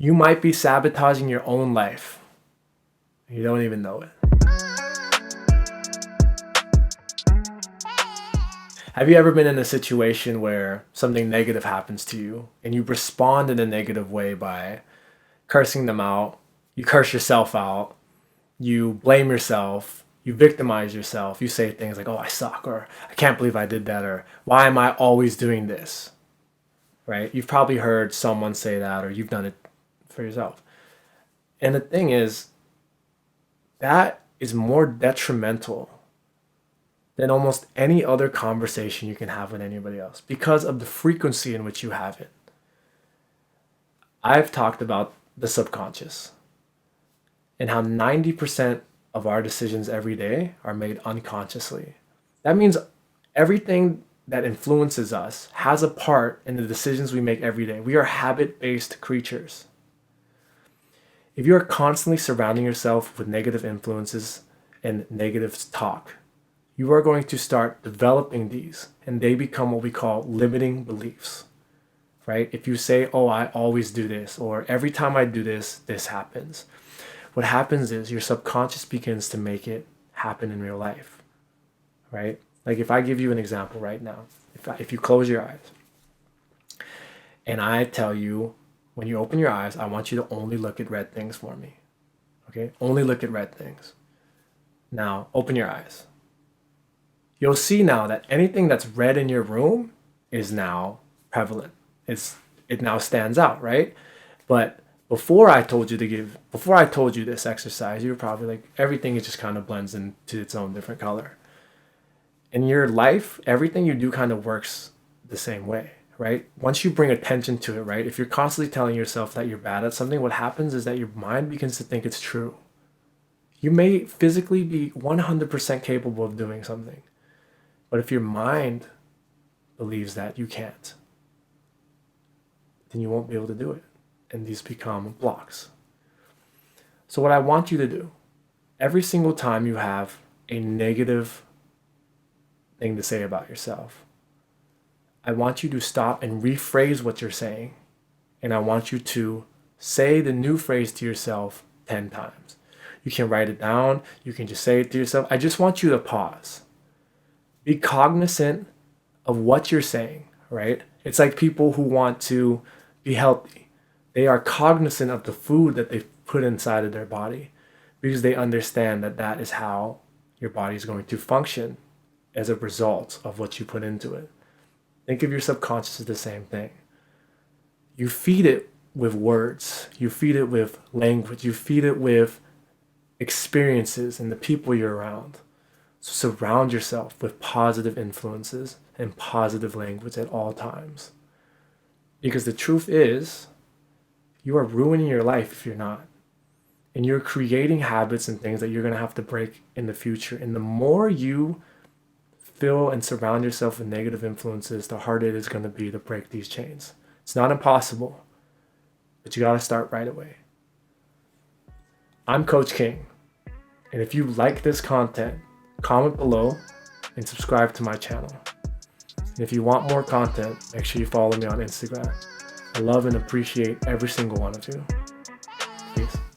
You might be sabotaging your own life. You don't even know it. Have you ever been in a situation where something negative happens to you and you respond in a negative way by cursing them out? You curse yourself out. You blame yourself. You victimize yourself. You say things like, oh, I suck, or I can't believe I did that, or why am I always doing this? Right? You've probably heard someone say that, or you've done it for yourself. And the thing is, that is more detrimental than almost any other conversation you can have with anybody else because of the frequency in which you have it. I've talked about the subconscious and how 90% of our decisions every day are made unconsciously. That means everything that influences us has a part in the decisions we make every day. We are habit-based creatures. If you are constantly surrounding yourself with negative influences and negative talk, you are going to start developing these, and they become what we call limiting beliefs, right? If you say, oh, I always do this, or every time I do this, this happens. What happens is your subconscious begins to make it happen in real life, right? Like if I give you an example right now, if you close your eyes and I tell you, when you open your eyes, I want you to only look at red things for me, okay? Only look at red things. Now, open your eyes. You'll see now that anything that's red in your room is now prevalent. It now stands out, right? But before I told you this exercise, you were probably like, everything just kind of blends into its own different color. In your life, everything you do kind of works the same way, right? Once you bring attention to it, right? If you're constantly telling yourself that you're bad at something, what happens is that your mind begins to think it's true. You may physically be 100% capable of doing something, but if your mind believes that you can't, then you won't be able to do it. And these become blocks. So what I want you to do, every single time you have a negative thing to say about yourself, I want you to stop and rephrase what you're saying. And I want you to say the new phrase to yourself 10 times. You can write it down. You can just say it to yourself. I just want you to pause. Be cognizant of what you're saying, right? It's like people who want to be healthy. They are cognizant of the food that they put inside of their body because they understand that that is how your body is going to function as a result of what you put into it. Think of your subconscious as the same thing. You feed it with words. You feed it with language. You feed it with experiences and the people you're around. So surround yourself with positive influences and positive language at all times. Because the truth is, you are ruining your life if you're not. And you're creating habits and things that you're going to have to break in the future. And the more you fill and surround yourself with negative influences, the harder it is going to be to break these chains. It's not impossible, but you got to start right away. I'm Coach King. And if you like this content, comment below and subscribe to my channel. And if you want more content, make sure you follow me on Instagram. I love and appreciate every single one of you. Peace.